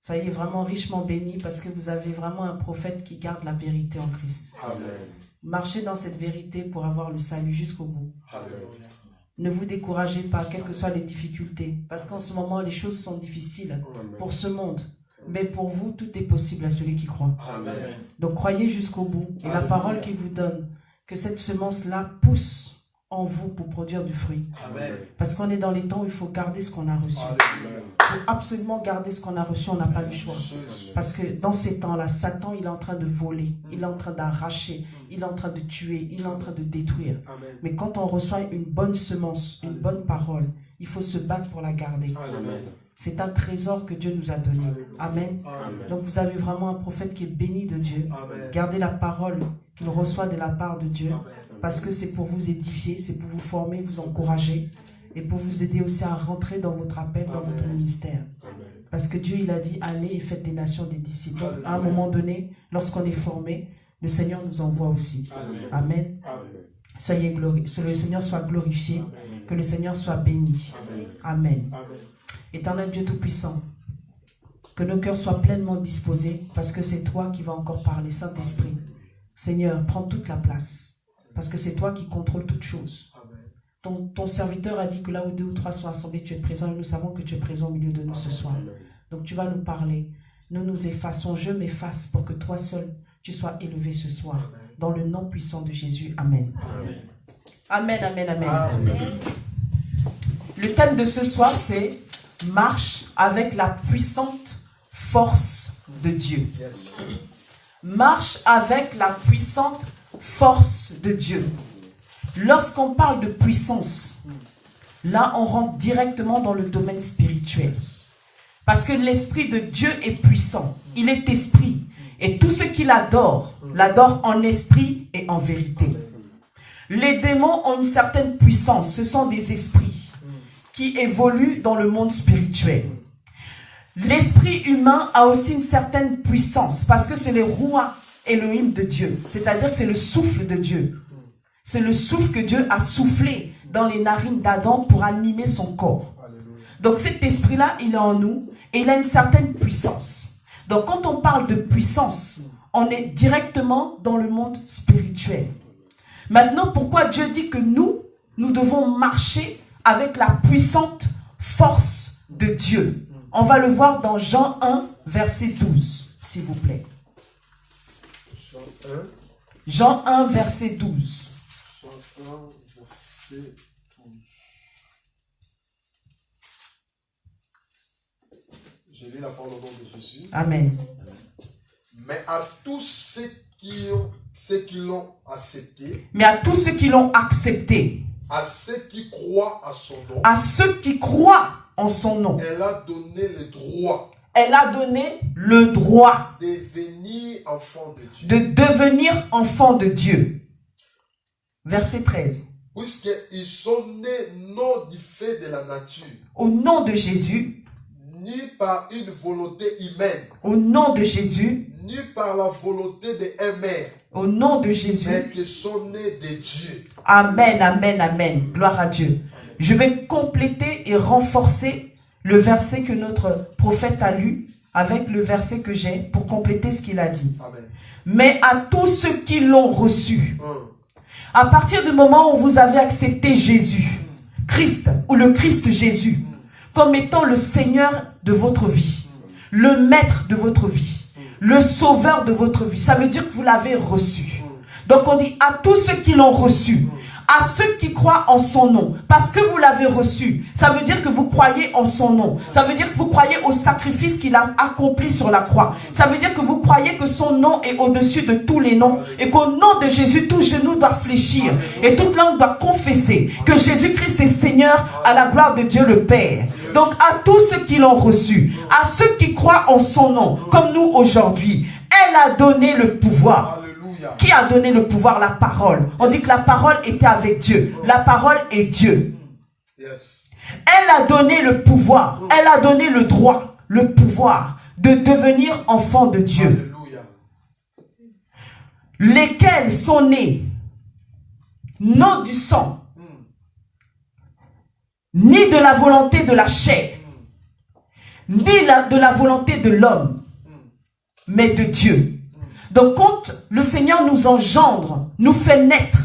Soyez vraiment richement bénis parce que vous avez vraiment un prophète qui garde la vérité en Christ. Amen. Marchez dans cette vérité pour avoir le salut jusqu'au bout. Amen. Ne vous découragez pas, quelles que soient les difficultés. Parce qu'en ce moment, les choses sont difficiles pour ce monde. Mais pour vous, tout est possible à celui qui croit. Amen. Donc croyez jusqu'au bout. Et la parole qu'il vous donne, que cette semence-là pousse en vous pour produire du fruit. Amen. Parce qu'on est dans les temps où il faut garder ce qu'on a reçu. Alléluia. Il faut absolument garder ce qu'on a reçu, on n'a pas le choix. Parce que dans ces temps-là, Satan, il est en train de voler, il est en train d'arracher, il est en train de tuer, il est en train de détruire. Amen. Mais quand on reçoit une bonne semence, une bonne parole, il faut se battre pour la garder. Amen. C'est un trésor que Dieu nous a donné. Amen. Amen. Donc vous avez vraiment un prophète qui est béni de Dieu. Amen. Gardez la parole qu'il reçoit de la part de Dieu. Amen. Parce que c'est pour vous édifier, c'est pour vous former, vous encourager. Et pour vous aider aussi à rentrer dans votre appel, dans votre ministère. Amen. Parce que Dieu, il a dit, allez et faites des nations des disciples. Donc, à un Alléluia. moment donné, lorsqu'on est formé, le Seigneur nous envoie aussi. Amen. Amen. Amen. Soyez que le Seigneur soit glorifié, Amen. que le Seigneur soit béni. Amen. Amen. Amen. Éternel Dieu Tout-Puissant, que nos cœurs soient pleinement disposés, parce que c'est toi qui vas encore parler, Saint-Esprit. Seigneur, prends toute la place, parce que c'est toi qui contrôles toutes choses. Amen. Ton serviteur a dit que là où 2 ou 3 sont assemblés, tu es présent, et nous savons que tu es présent au milieu de nous ce soir. Donc tu vas nous parler. Nous nous effaçons, je m'efface pour que toi seul, tu sois élevé ce soir. Dans le nom puissant de Jésus. Amen. Amen. Amen, amen, amen. Amen. Le thème de ce soir, c'est « Marche avec la puissante force de Dieu ». Yes. Marche avec la puissante force de Dieu. Lorsqu'on parle de puissance, là, on rentre directement dans le domaine spirituel. Parce que l'Esprit de Dieu est puissant. Il est esprit. Et tout ce qu'il adore, l'adore en esprit et en vérité. Les démons ont une certaine puissance. Ce sont des esprits qui évoluent dans le monde spirituel. L'esprit humain a aussi une certaine puissance parce que c'est le roi Elohim de Dieu. C'est-à-dire que c'est le souffle de Dieu. C'est le souffle que Dieu a soufflé dans les narines d'Adam pour animer son corps. Donc cet esprit-là, il est en nous et il a une certaine puissance. Donc quand on parle de puissance, on est directement dans le monde spirituel. Maintenant, pourquoi Dieu dit que nous devons marcher avec la puissante force de Dieu? On va le voir dans Jean 1, verset 12, s'il vous plaît. Jean 1. Jean 1, verset 12. Jean 1, verset 12. Je lis la parole au nom de Jésus. Amen. Mais à tous ceux qui l'ont accepté, Mais à tous ceux qui l'ont accepté, à ceux qui croient à son nom, à ceux qui croient en son nom, elle a donné le droit elle a donné le droit de devenir enfant de Dieu. de devenir enfant de Dieu. Verset 13. Puisqu'ils sont nés non du fait de la nature, Au nom de Jésus, ni par une volonté humaine, au nom de Jésus, ni par la volonté d'un mère, au nom de Jésus. mais qui sont nés de Dieu. Amen, amen, amen. Gloire à Dieu. Je vais compléter et renforcer le verset que notre prophète a lu avec le verset que j'ai pour compléter ce qu'il a dit. Amen. Mais à tous ceux qui l'ont reçu, Un. à partir du moment où vous avez accepté Jésus, Christ ou le Christ Jésus, comme étant le Seigneur de votre vie, le maître de votre vie, le sauveur de votre vie, ça veut dire que vous l'avez reçu. Donc on dit à tous ceux qui l'ont reçu, à ceux qui croient en son nom, parce que vous l'avez reçu, ça veut dire que vous croyez en son nom, ça veut dire que vous croyez au sacrifice qu'il a accompli sur la croix, ça veut dire que vous croyez que son nom est au-dessus de tous les noms et qu'au nom de Jésus, tout genou doit fléchir et toute langue doit confesser que Jésus-Christ est Seigneur à la gloire de Dieu le Père. Donc à tous ceux qui l'ont reçu, à ceux qui croient en son nom, comme nous aujourd'hui, elle a donné le pouvoir. Alléluia. Qui a donné le pouvoir? La parole. On dit que la parole était avec Dieu. La parole est Dieu. Yes. Elle a donné le pouvoir. Elle a donné le droit, le pouvoir de devenir enfant de Dieu. Alléluia. Lesquels sont nés non du sang, ni de la volonté de la chair, ni de la volonté de l'homme, mais de Dieu. Donc quand le Seigneur nous engendre, nous fait naître,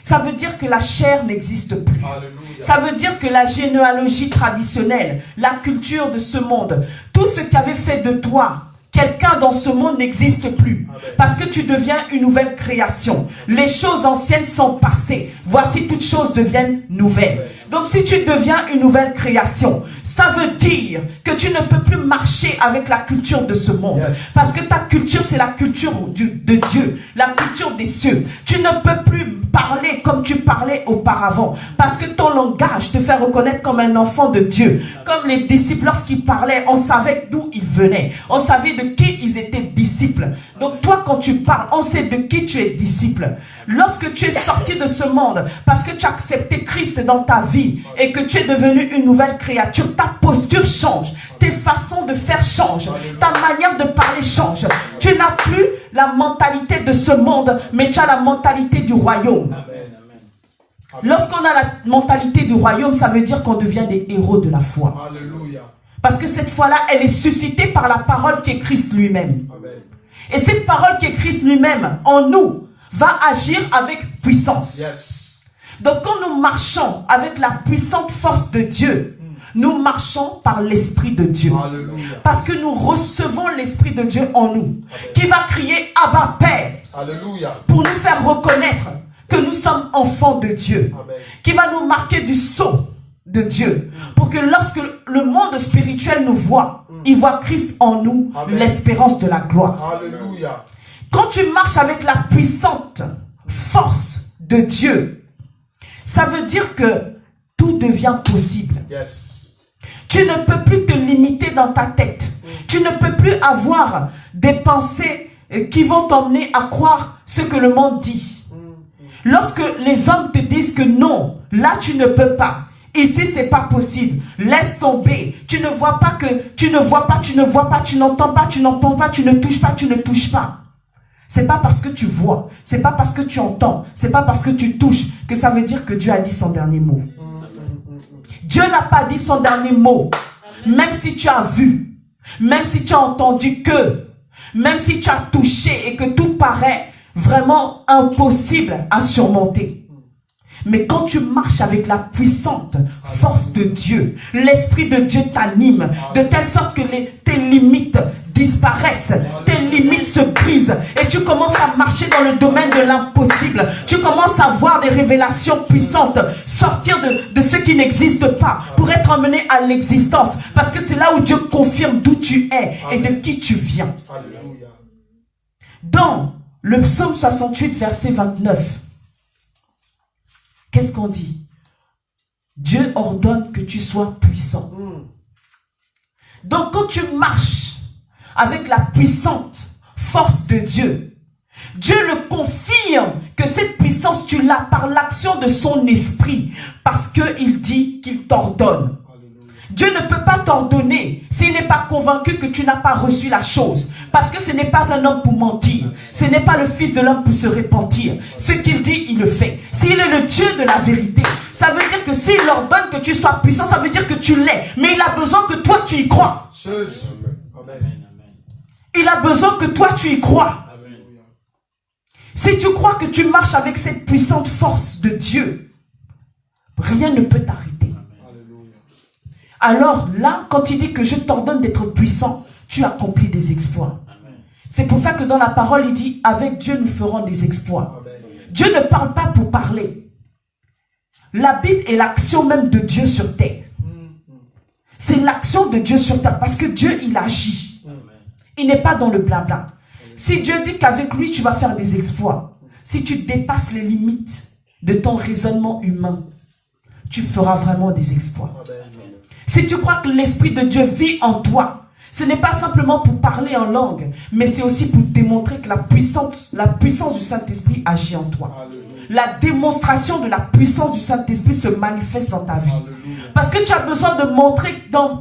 ça veut dire que la chair n'existe plus. Alléluia. Ça veut dire que la généalogie traditionnelle, la culture de ce monde, tout ce qui avait fait de toi quelqu'un dans ce monde n'existe plus. Amen. Parce que tu deviens une nouvelle création. Les choses anciennes sont passées. Voici toutes choses deviennent nouvelles. Amen. Donc si tu deviens une nouvelle création, ça veut dire que tu ne peux plus marcher avec la culture de ce monde. Yes. Parce que ta culture, c'est la culture de Dieu, la culture des cieux. Tu ne peux plus parler comme tu parlais auparavant. Parce que ton langage te fait reconnaître comme un enfant de Dieu. Comme les disciples, lorsqu'ils parlaient, on savait d'où ils venaient. On savait de qui ils étaient disciples. Donc toi, quand tu parles, on sait de qui tu es disciple. Lorsque tu es sorti de ce monde, parce que tu as accepté Christ dans ta vie et que tu es devenu une nouvelle créature, ta posture change, tes façons de faire changent, ta manière de parler change. Tu n'as plus la mentalité de ce monde, mais tu as la mentalité du royaume. Lorsqu'on a la mentalité du royaume, ça veut dire qu'on devient des héros de la foi. Alléluia. Parce que cette foi-là, elle est suscitée par la parole qui est Christ lui-même. Amen. Et cette parole qui est Christ lui-même, en nous, va agir avec puissance. Yes. Donc quand nous marchons avec la puissante force de Dieu, nous marchons par l'Esprit de Dieu. Alléluia. Parce que nous recevons l'Esprit de Dieu en nous, qui va crier Abba Père, Alléluia. pour nous faire reconnaître que nous sommes enfants de Dieu, Amen. qui va nous marquer du sceau de Dieu, pour que lorsque le monde spirituel nous voit, il voit Christ en nous, Amen. l'espérance de la gloire. Alléluia. Quand tu marches avec la puissante force de Dieu, ça veut dire que tout devient possible. Yes. Tu ne peux plus te limiter dans ta tête. Tu ne peux plus avoir des pensées qui vont t'emmener à croire ce que le monde dit. Lorsque les hommes te disent que non, là tu ne peux pas. Ici, c'est pas possible. Laisse tomber. Tu ne vois pas que, tu ne vois pas, tu ne vois pas, tu n'entends pas, tu n'entends pas, tu ne touches pas, tu ne touches pas. C'est pas parce que tu vois, c'est pas parce que tu entends, c'est pas parce que tu touches que ça veut dire que Dieu a dit son dernier mot. Dieu n'a pas dit son dernier mot. Même si tu as vu, même si tu as entendu que, même si tu as touché et que tout paraît vraiment impossible à surmonter. Mais quand tu marches avec la puissante force de Dieu, l'Esprit de Dieu t'anime de telle sorte que tes limites disparaissent, tes limites se brisent et tu commences à marcher dans le domaine de l'impossible. Tu commences à voir des révélations puissantes sortir de ce qui n'existe pas pour être emmené à l'existence. Parce que c'est là où Dieu confirme d'où tu es et de qui tu viens. Alléluia. Dans le psaume 68, verset 29, qu'est-ce qu'on dit? Dieu ordonne que tu sois puissant. Donc quand tu marches avec la puissante force de Dieu, Dieu le confirme que cette puissance, tu l'as par l'action de son esprit, parce qu'il dit qu'il t'ordonne. Dieu ne peut pas t'ordonner s'il n'est pas convaincu que tu n'as pas reçu la chose. Parce que ce n'est pas un homme pour mentir. Ce n'est pas le fils de l'homme pour se repentir. Ce qu'il dit, il le fait. S'il est le Dieu de la vérité, ça veut dire que s'il ordonne que tu sois puissant, ça veut dire que tu l'es. Mais il a besoin que toi, tu y crois. Jésus. Amen. Il a besoin que toi, tu y crois. Si tu crois que tu marches avec cette puissante force de Dieu, rien ne peut t'arrêter. Alors là, quand il dit que je t'ordonne d'être puissant, tu accomplis des exploits. C'est pour ça que dans la parole, il dit, avec Dieu, nous ferons des exploits. Amen. Dieu ne parle pas pour parler. La Bible est l'action même de Dieu sur terre. C'est l'action de Dieu sur terre, parce que Dieu, il agit. Il n'est pas dans le blabla. Si Dieu dit qu'avec lui, tu vas faire des exploits, si tu dépasses les limites de ton raisonnement humain, tu feras vraiment des exploits. Amen. Si tu crois que l'Esprit de Dieu vit en toi, ce n'est pas simplement pour parler en langue, mais c'est aussi pour démontrer que la puissance du Saint-Esprit agit en toi. Alléluia. La démonstration de la puissance du Saint-Esprit se manifeste dans ta vie. Alléluia. Parce que tu as besoin de montrer,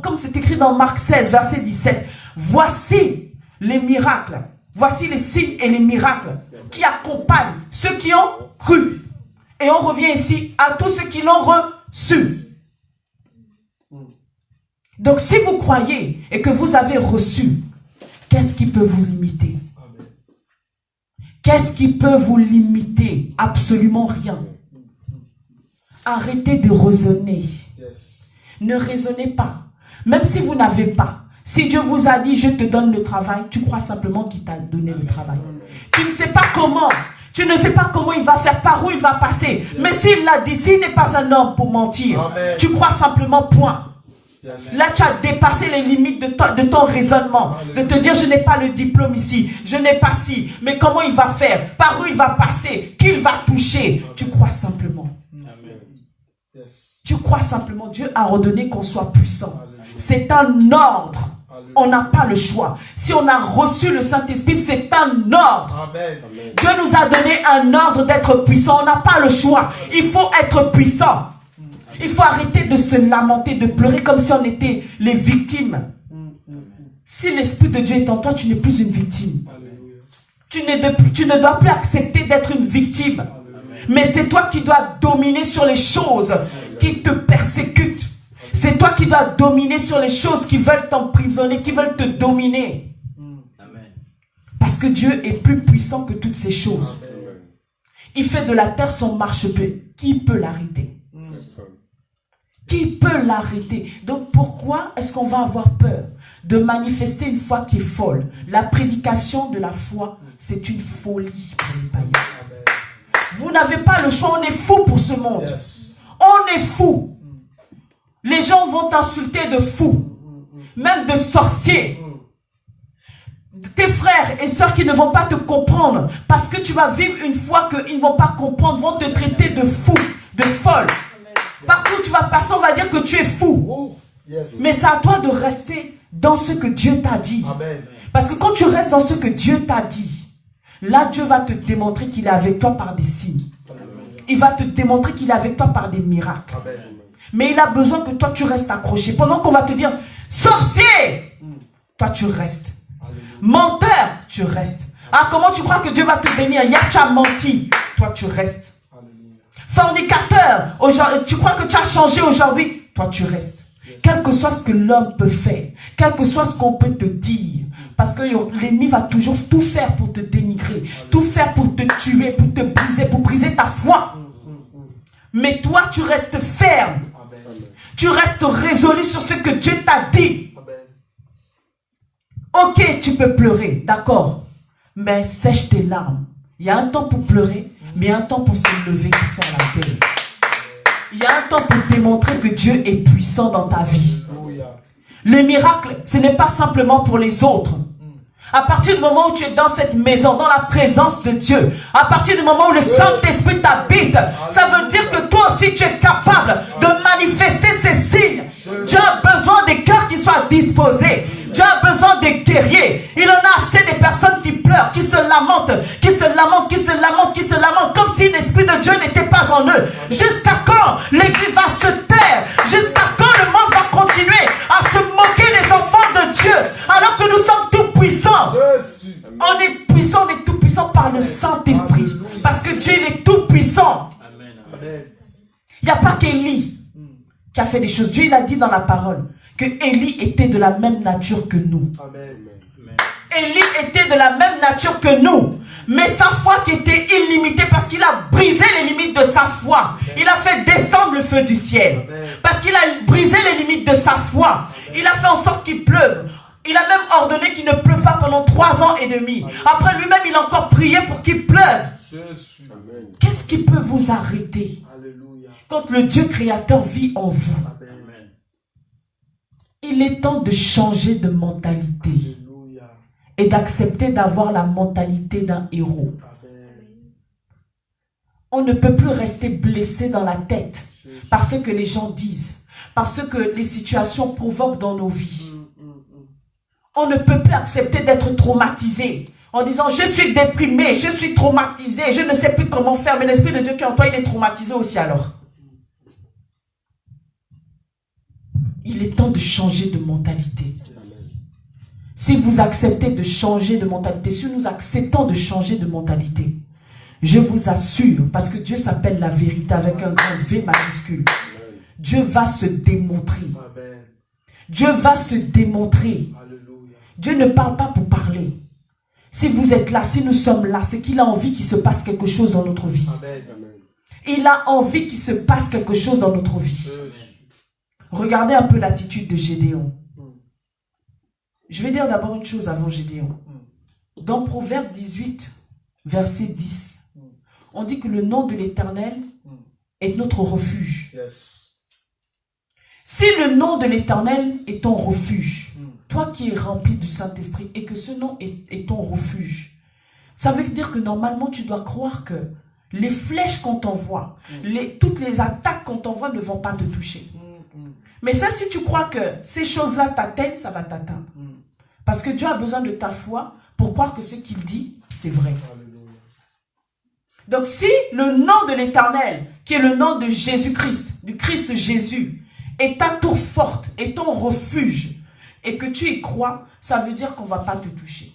comme c'est écrit dans Marc 16, verset 17, voici les miracles, voici les signes et les miracles qui accompagnent ceux qui ont cru. Et on revient ici à tous ceux qui l'ont reçu. Donc si vous croyez et que vous avez reçu, qu'est-ce qui peut vous limiter? Qu'est-ce qui peut vous limiter? Absolument rien. Arrêtez de raisonner. Ne raisonnez pas. Même si vous n'avez pas. Si Dieu vous a dit, je te donne le travail, tu crois simplement qu'il t'a donné le travail. Tu ne sais pas comment. Tu ne sais pas comment il va faire, par où il va passer. Mais s'il l'a dit, s'il n'est pas un homme pour mentir, tu crois simplement point. Là, tu as dépassé les limites de ton raisonnement. De te dire, je n'ai pas le diplôme ici. Je n'ai pas ci. Mais comment il va faire? Par où il va passer? Qui il va toucher? Tu crois simplement. Tu crois simplement. Dieu a ordonné qu'on soit puissant. C'est un ordre. On n'a pas le choix. Si on a reçu le Saint-Esprit, c'est un ordre. Dieu nous a donné un ordre d'être puissant. On n'a pas le choix. Il faut être puissant. Il faut arrêter de se lamenter, de pleurer comme si on était les victimes. Si l'Esprit de Dieu est en toi, tu n'es plus une victime. Tu ne dois plus accepter d'être une victime. Mais c'est toi qui dois dominer sur les choses qui te persécutent. C'est toi qui dois dominer sur les choses qui veulent t'emprisonner, qui veulent te dominer. Parce que Dieu est plus puissant que toutes ces choses. Il fait de la terre son marchepied. Qui peut l'arrêter? Qui peut l'arrêter? Donc pourquoi est-ce qu'on va avoir peur de manifester une foi qui est folle? La prédication de la foi, c'est une folie pour les païens. Vous n'avez pas le choix, on est fou pour ce monde. On est fou. Les gens vont t'insulter de fou, même de sorcier. Tes frères et sœurs qui ne vont pas te comprendre, parce que tu vas vivre une foi qu'ils ne vont pas comprendre, vont te traiter de fou, de folle. Partout où tu vas passer, on va dire que tu es fou. Mais c'est à toi de rester dans ce que Dieu t'a dit. Parce que quand tu restes dans ce que Dieu t'a dit, là Dieu va te démontrer qu'il est avec toi par des signes. Il va te démontrer qu'il est avec toi par des miracles. Mais il a besoin que toi tu restes accroché. Pendant qu'on va te dire, sorcier, toi tu restes. Menteur, tu restes. Ah, comment tu crois que Dieu va te bénir? Tu as menti, toi tu restes. Fornicateur, tu crois que tu as changé aujourd'hui, toi tu restes. Quel que soit ce que l'homme peut faire, quel que soit ce qu'on peut te dire, parce que l'ennemi va toujours tout faire pour te dénigrer, tout faire pour te tuer, pour te briser, pour briser ta foi. Mais toi tu restes ferme, tu restes résolu sur ce que Dieu t'a dit. Ok, tu peux pleurer, d'accord, mais sèche tes larmes. Il y a un temps pour pleurer, mais un temps pour se lever et faire la paix. Il y a un temps pour démontrer que Dieu est puissant dans ta vie. Le miracle, ce n'est pas simplement pour les autres. À partir du moment où tu es dans cette maison, dans la présence de Dieu, à partir du moment où le Saint-Esprit t'habite, ça veut dire que toi aussi tu es capable de manifester ces signes. Dieu a besoin des cœurs qui soient disposés. Dieu a besoin des guerriers. Il en a assez des personnes qui pleurent, qui se lamentent, qui se lamentent, qui se lamentent, qui se lamentent, comme si l'Esprit de Dieu n'était pas en eux. Jusqu'à quand l'église va se taire? Jusqu'à quand le monde va continuer à se moquer des enfants de Dieu, alors que nous sommes tout puissants? On est puissant, on est tout puissant par le Saint-Esprit. Parce que Dieu il est tout puissant. Il n'y a pas qu'Élie qui a fait des choses. Dieu il a dit dans la parole que Élie était de la même nature que nous. Élie était de la même nature que nous. Mais sa foi qui était illimitée, parce qu'il a brisé les limites de sa foi. Il a fait descendre le feu du ciel. Parce qu'il a brisé les limites de sa foi. Il a fait en sorte qu'il pleuve. Il a même ordonné qu'il ne pleuve pas pendant 3 ans et demi. Après lui-même, il a encore prié pour qu'il pleuve. Qu'est-ce qui peut vous arrêter quand le Dieu créateur vit en vous? Il est temps de changer de mentalité et d'accepter d'avoir la mentalité d'un héros. On ne peut plus rester blessé dans la tête par ce que les gens disent, par ce que les situations provoquent dans nos vies. On ne peut plus accepter d'être traumatisé en disant je suis déprimé, je suis traumatisé, je ne sais plus comment faire, mais l'Esprit de Dieu qui est en toi, il est traumatisé aussi alors. Il est temps de changer de mentalité. Si vous acceptez de changer de mentalité, si nous acceptons de changer de mentalité, je vous assure, parce que Dieu s'appelle la vérité avec un grand V majuscule, Dieu va se démontrer. Dieu va se démontrer. Alléluia. Dieu ne parle pas pour parler. Si vous êtes là, si nous sommes là, c'est qu'il a envie qu'il se passe quelque chose dans notre vie. Amen. Amen. Il a envie qu'il se passe quelque chose dans notre vie. Regardez un peu l'attitude de Gédéon. Je vais dire d'abord une chose avant Gédéon. Dans Proverbe 18, verset 10, on dit que le nom de l'Éternel est notre refuge. Yes. Si le nom de l'Éternel est ton refuge, toi qui es rempli du Saint-Esprit et que ce nom est ton refuge, ça veut dire que normalement tu dois croire que les flèches qu'on t'envoie, toutes les attaques qu'on t'envoie ne vont pas te toucher. Mais ça, si tu crois que ces choses-là t'atteignent, ça va t'atteindre. Parce que Dieu a besoin de ta foi pour croire que ce qu'il dit, c'est vrai. Alléluia. Donc si le nom de l'Éternel, qui est le nom de Jésus-Christ, du Christ Jésus, est ta tour forte, est ton refuge, et que tu y crois, ça veut dire qu'on ne va pas te toucher.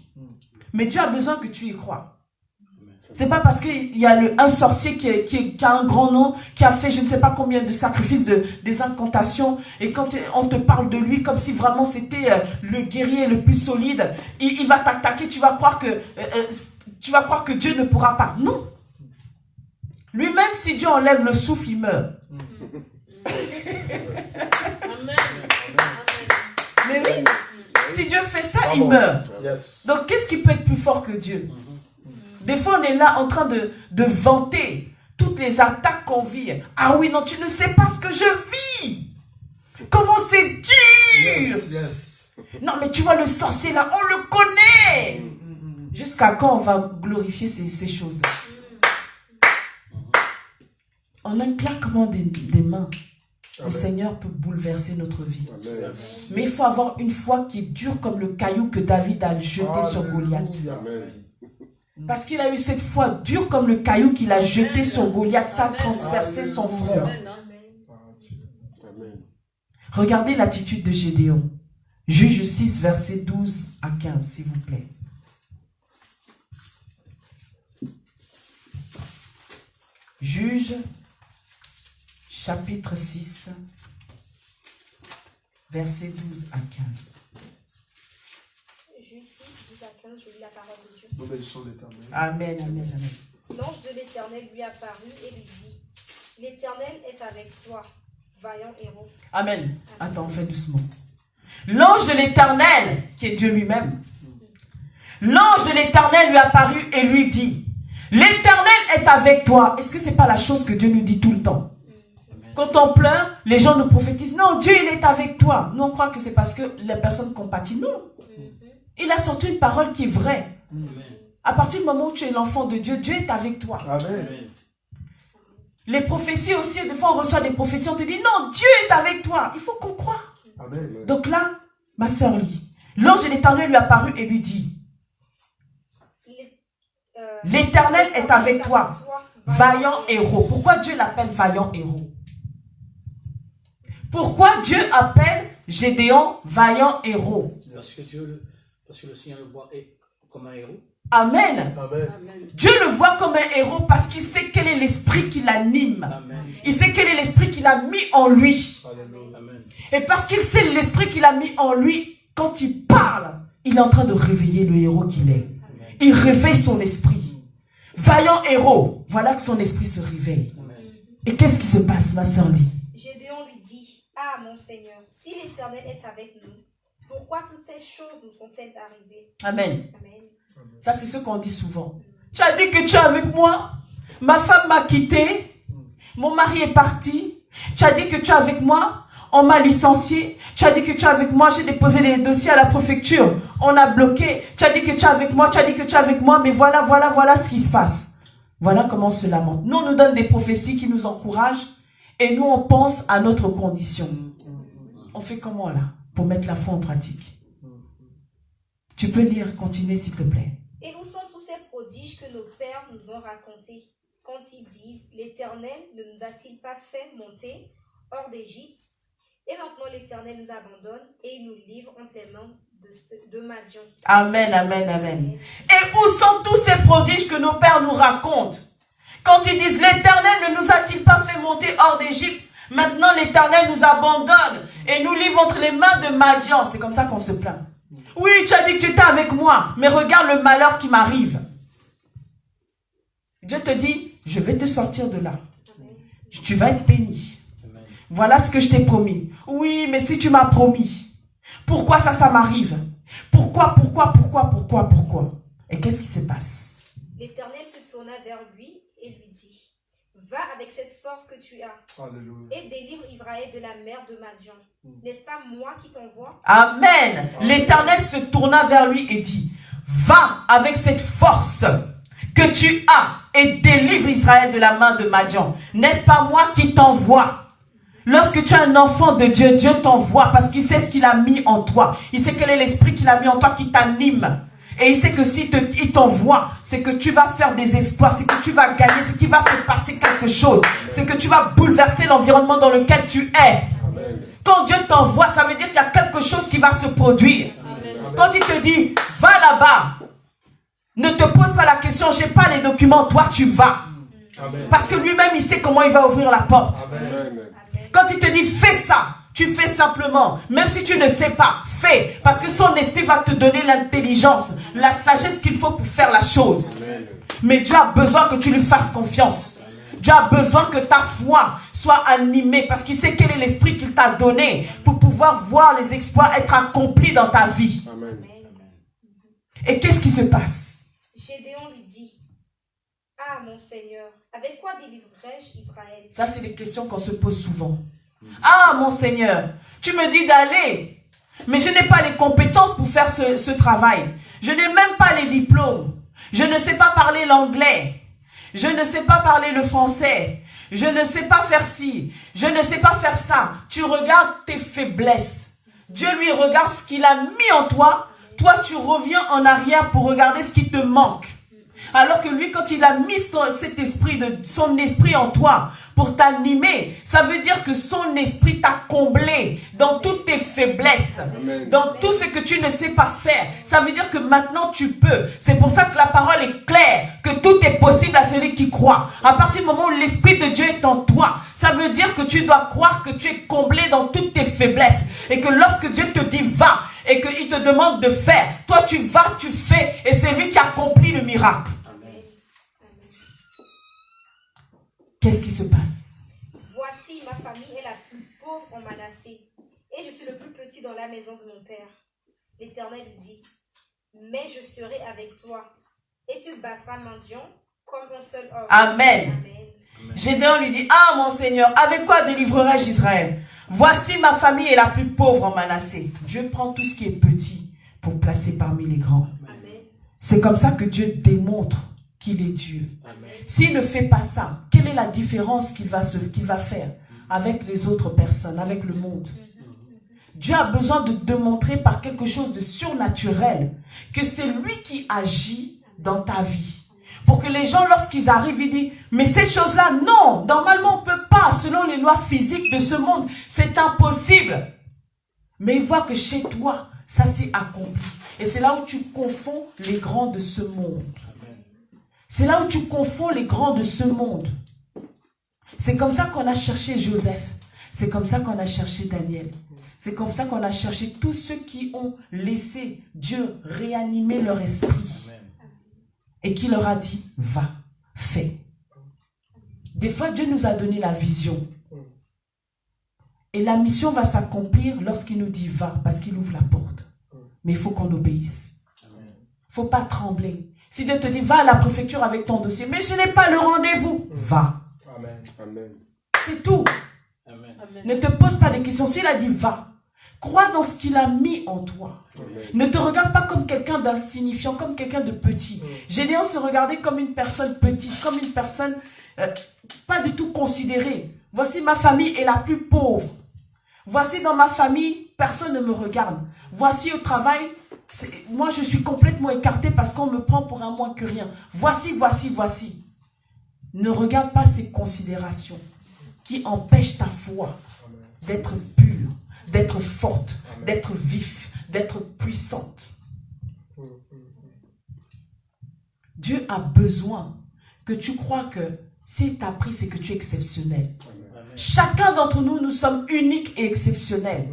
Mais Dieu a besoin que tu y crois. C'est pas parce qu'il y a un sorcier qui a un grand nom, qui a fait je ne sais pas combien de sacrifices, des incantations, et quand on te parle de lui comme si vraiment c'était le guerrier le plus solide, il va t'attaquer, tu vas croire que Dieu ne pourra pas. Non. Lui-même, si Dieu enlève le souffle, il meurt. Mais oui, si Dieu fait ça, il meurt. Yes. Donc qu'est-ce qui peut être plus fort que Dieu? Des fois, on est là en train de vanter toutes les attaques qu'on vit. Ah oui, non, tu ne sais pas ce que je vis. Comment c'est dur. Yes. Yes. Non, mais tu vois, le sorcier là, on le connaît. Jusqu'à quand on va glorifier ces choses-là? En un claquement des mains, le Seigneur peut bouleverser notre vie. Amen. Mais il faut avoir une foi qui est dure comme le caillou que David a jeté sur Goliath. Amen. Parce qu'il a eu cette foi dure comme le caillou qu'il a jeté sur Goliath, ça a transpercé son front. Amen. Regardez l'attitude de Gédéon. Juge 6, verset 12 à 15, s'il vous plaît. Juge, chapitre 6, verset 12 à 15. Juge 6, 12 à 15, je lis la parole de Dieu. Nous bénissons l'Éternel. Amen, amen, amen. L'ange de l'Éternel lui apparut et lui dit, l'Éternel est avec toi, vaillant héros. Amen. Attends, on fait doucement. L'ange de l'Éternel, qui est Dieu lui-même, l'ange de l'Éternel lui apparut et lui dit, l'Éternel est avec toi. Est-ce que ce n'est pas la chose que Dieu nous dit tout le temps? Quand on pleure, les gens nous prophétisent, non, Dieu il est avec toi. Nous on croit que c'est parce que les personnes compatissent. Non. Il a sorti une parole qui est vraie. À partir du moment où tu es l'enfant de Dieu, Dieu est avec toi. Amen. Les prophéties aussi, des fois on reçoit des prophéties, on te dit, non, Dieu est avec toi. Il faut qu'on croie. Amen. Donc là, ma sœur lit. L'ange de l'Éternel lui apparut et lui dit, l'Éternel est avec toi, vaillant héros. Pourquoi Dieu l'appelle vaillant héros? Pourquoi Dieu appelle Gédéon vaillant héros? Parce que le Seigneur le voit comme un héros. Amen. Amen. Dieu le voit comme un héros parce qu'il sait quel est l'esprit qui l'anime. Amen. Il sait quel est l'esprit qu'il a mis en lui. Alléluia. Amen. Et parce qu'il sait l'esprit qu'il a mis en lui, quand il parle, il est en train de réveiller le héros qu'il est. Il réveille son esprit. Vaillant héros, voilà que son esprit se réveille. Amen. Et qu'est-ce qui se passe, ma sœur Lee? Gédéon lui dit, ah mon Seigneur, si l'Éternel est avec nous, pourquoi toutes ces choses nous sont-elles arrivées? Amen. Amen. Ça, c'est ce qu'on dit souvent. Tu as dit que tu es avec moi. Ma femme m'a quitté. Mon mari est parti. Tu as dit que tu es avec moi. On m'a licencié. Tu as dit que tu es avec moi. J'ai déposé les dossiers à la préfecture. On a bloqué. Tu as dit que tu es avec moi. Tu as dit que tu es avec moi. Mais voilà ce qui se passe. Voilà comment on se lamente. Nous, on nous donne des prophéties qui nous encouragent. Et nous, on pense à notre condition. On fait comment là pour mettre la foi en pratique? Tu peux lire, continuer s'il te plaît. Et où sont tous ces prodiges que nos pères nous ont racontés quand ils disent, l'Éternel ne nous a-t-il pas fait monter hors d'Égypte? Et maintenant l'Éternel nous abandonne et il nous livre entre les mains de Madian. Amen, amen, amen. Et où sont tous ces prodiges que nos pères nous racontent? Quand ils disent, l'Éternel ne nous a-t-il pas fait monter hors d'Égypte? Maintenant, l'Éternel nous abandonne et nous livre entre les mains de Madian. C'est comme ça qu'on se plaint. Oui, tu as dit que tu étais avec moi, mais regarde le malheur qui m'arrive. Dieu te dit, je vais te sortir de là. Tu vas être béni. Voilà ce que je t'ai promis. Oui, mais si tu m'as promis, pourquoi ça m'arrive? Pourquoi? Et qu'est-ce qui se passe? L'Éternel se tourna vers lui et lui dit, va avec cette force que tu as et délivre Israël de la mer de Madian. N'est-ce pas moi qui t'envoie? Amen. L'Éternel se tourna vers lui et dit, va avec cette force que tu as et délivre Israël de la main de Madian. N'est-ce pas moi qui t'envoie? Lorsque tu es un enfant de Dieu, Dieu t'envoie parce qu'il sait ce qu'il a mis en toi. Il sait quel est l'esprit qu'il a mis en toi qui t'anime. Et il sait que si il t'envoie, c'est que tu vas faire des exploits, c'est que tu vas gagner, c'est qu'il va se passer quelque chose. C'est que tu vas bouleverser l'environnement dans lequel tu es. Amen. Quand Dieu t'envoie, ça veut dire qu'il y a quelque chose qui va se produire. Amen. Quand il te dit, va là-bas, ne te pose pas la question, j'ai pas les documents, toi tu vas. Amen. Parce que lui-même, il sait comment il va ouvrir la porte. Amen. Quand il te dit, fais ça, tu fais simplement. Même si tu ne sais pas, fais. Parce que son esprit va te donner l'intelligence, la sagesse qu'il faut pour faire la chose. Amen. Mais Dieu a besoin que tu lui fasses confiance. Amen. Dieu a besoin que ta foi soit animée. Parce qu'il sait quel est l'esprit qu'il t'a donné pour pouvoir voir les exploits être accomplis dans ta vie. Amen. Et qu'est-ce qui se passe? Gédéon lui dit, ah mon Seigneur, avec quoi délivrerai-je Israël? Ça, c'est des questions qu'on se pose souvent. Ah mon Seigneur, tu me dis d'aller, mais je n'ai pas les compétences pour faire ce travail. Je n'ai même pas les diplômes. Je ne sais pas parler l'anglais. Je ne sais pas parler le français. Je ne sais pas faire ci. Je ne sais pas faire ça. Tu regardes tes faiblesses. Dieu lui regarde ce qu'il a mis en toi. Toi, tu reviens en arrière pour regarder ce qui te manque. Alors que lui, quand il a mis son esprit en toi pour t'animer, ça veut dire que son esprit t'a comblé dans toutes tes faiblesses, Amen. Dans tout ce que tu ne sais pas faire. Ça veut dire que maintenant tu peux. C'est pour ça que la parole est claire, que tout est possible à celui qui croit. À partir du moment où l'esprit de Dieu est en toi, ça veut dire que tu dois croire que tu es comblé dans toutes tes faiblesses. Et que lorsque Dieu te dit va, et qu'il te demande de faire, toi tu vas, tu fais, et c'est lui qui accomplit le miracle. Amen. Qu'est-ce qui se passe? Voici, ma famille est la plus pauvre en Manassé, et je suis le plus petit dans la maison de mon père. L'Éternel dit, mais je serai avec toi, et tu battras Madian comme un seul homme. Amen. Amen. Gédéon lui dit, ah mon Seigneur, avec quoi délivrerai-je Israël? Voici ma famille est la plus pauvre en Manassé. Dieu prend tout ce qui est petit pour placer parmi les grands. C'est comme ça que Dieu démontre qu'il est Dieu. S'il ne fait pas ça, quelle est la différence qu'il va faire avec les autres personnes, avec le monde? Dieu a besoin de démontrer par quelque chose de surnaturel que c'est lui qui agit dans ta vie. Pour que les gens, lorsqu'ils arrivent, ils disent, mais cette chose-là, non, normalement on ne peut pas, selon les lois physiques de ce monde, c'est impossible. Mais ils voient que chez toi, ça s'est accompli. Et c'est là où tu confonds les grands de ce monde. C'est là où tu confonds les grands de ce monde. C'est comme ça qu'on a cherché Joseph. C'est comme ça qu'on a cherché Daniel. C'est comme ça qu'on a cherché tous ceux qui ont laissé Dieu réanimer leur esprit. Et qui leur a dit, va, fais. Des fois, Dieu nous a donné la vision. Et la mission va s'accomplir lorsqu'il nous dit, va, parce qu'il ouvre la porte. Mais il faut qu'on obéisse. Il ne faut pas trembler. Si Dieu te dit, va à la préfecture avec ton dossier, mais je n'ai pas le rendez-vous, va. Amen. C'est tout. Amen. Ne te pose pas de questions. S'il a dit, va. Crois dans ce qu'il a mis en toi. Amen. Ne te regarde pas comme quelqu'un d'insignifiant, comme quelqu'un de petit. Gédéon se regardait comme une personne petite, comme une personne pas du tout considérée. Voici ma famille est la plus pauvre. Voici dans ma famille, personne ne me regarde. Voici au travail, moi je suis complètement écarté parce qu'on me prend pour un moins que rien. Voici. Ne regarde pas ces considérations qui empêchent ta foi d'être pure, d'être forte, d'être vif, d'être puissante. Dieu a besoin que tu crois que s'il t'a pris, c'est que tu es exceptionnel. Chacun d'entre nous, nous sommes uniques et exceptionnels.